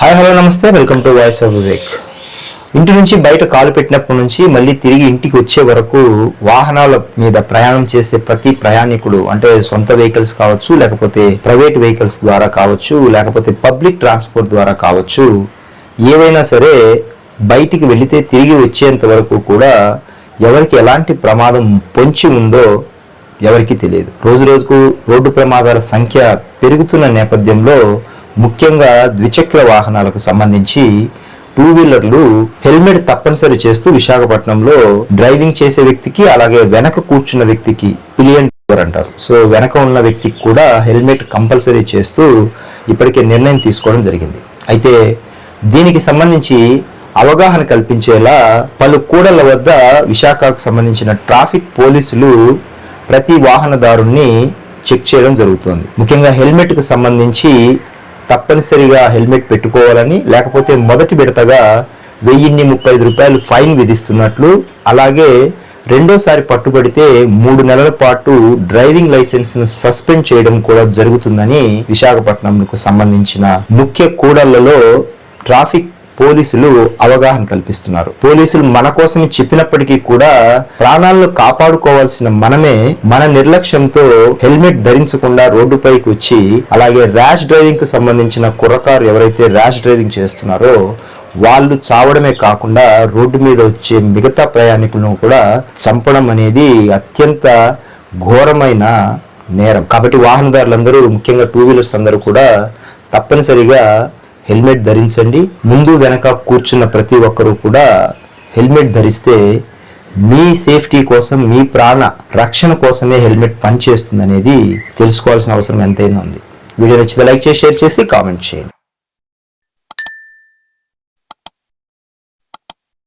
Hi hello నమస్తే, welcome to voice of Vivek. ఇంటి నుంచి బయట కాలు పెట్టినప్పటి నుంచి మళ్ళీ తిరిగి ఇంటికి వచ్చే వరకు వాహనాల మీద ప్రయాణం చేసే ప్రతి ప్రయాణికుడు, అంటే సొంత వెహికల్స్ కావచ్చు, లేకపోతే ప్రైవేట్ వెహికల్స్ ద్వారా కావచ్చు, లేకపోతే పబ్లిక్ ట్రాన్స్పోర్ట్ ద్వారా కావచ్చు, ఏవైనా సరే బయటికి వెళితే తిరిగి వచ్చేంత వరకు కూడా ఎవరికి ఎలాంటి ప్రమాదం పొంచి ఉందో ఎవరికి తెలియదు. రోజు రోజుకు రోడ్డు ప్రమాదాల సంఖ్య పెరుగుతున్న నేపథ్యంలో ముఖ్యంగా ద్విచక్ర వాహనాలకు సంబంధించి టూ వీలర్లు హెల్మెట్ తప్పనిసరి చేస్తూ విశాఖపట్నంలో డ్రైవింగ్ చేసే వ్యక్తికి, అలాగే వెనక కూర్చున్న వ్యక్తికి పిలియన్ డ్రైవర్ అంటారు, సో వెనక ఉన్న వ్యక్తికి కూడా హెల్మెట్ కంపల్సరీ చేస్తూ ఇప్పటికే నిర్ణయం తీసుకోవడం జరిగింది. అయితే దీనికి సంబంధించి అవగాహన కల్పించేలా పలు కూడళ్ల వద్ద విశాఖకు సంబంధించిన ట్రాఫిక్ పోలీసులు ప్రతి వాహనదారుణ్ణి చెక్ చేయడం జరుగుతోంది. ముఖ్యంగా హెల్మెట్కు సంబంధించి తప్పనిసరిగా హెల్మెట్ పెట్టుకోవాలని, లేకపోతే మొదటి విడతగా 1035 రూపాయలు ఫైన్ విధిస్తున్నట్లు, అలాగే రెండోసారి పట్టుబడితే 3 నెలల పాటు డ్రైవింగ్ లైసెన్స్ ను సస్పెండ్ చేయడం కూడా జరుగుతుందని విశాఖపట్నంకు సంబంధించిన ముఖ్య కూడళ్లలో ట్రాఫిక్ పోలీసులు అవగాహన కల్పిస్తున్నారు. పోలీసులు మన కోసం చెప్పినప్పటికీ కూడా ప్రాణాలను కాపాడుకోవాల్సిన మనమే మన నిర్లక్ష్యంతో హెల్మెట్ ధరించకుండా రోడ్డుపైకి వచ్చి, అలాగే ర్యాష్ డ్రైవింగ్ కు సంబంధించిన కుర్రకారు ఎవరైతే ర్యాష్ డ్రైవింగ్ చేస్తున్నారో వాళ్ళు చావడమే కాకుండా రోడ్డు మీద వచ్చే మిగతా ప్రయాణికులను కూడా చంపడం అనేది అత్యంత ఘోరమైన నేరం. కాబట్టి వాహనదారులందరూ, ముఖ్యంగా టూ వీలర్స్ అందరూ కూడా తప్పనిసరిగా హెల్మెట్ ధరించండి. ముందు వెనక కూర్చున్న ప్రతి ఒక్కరూ కూడా హెల్మెట్ ధరిస్తే మీ సేఫ్టీ కోసం, మీ ప్రాణ రక్షణ కోసమే హెల్మెట్ పనిచేస్తుంది అనేది తెలుసుకోవాల్సిన అవసరం ఎంతైనా ఉంది. వీడియో నచ్చితే లైక్ చేసి, షేర్ చేసి, కామెంట్ చేయండి.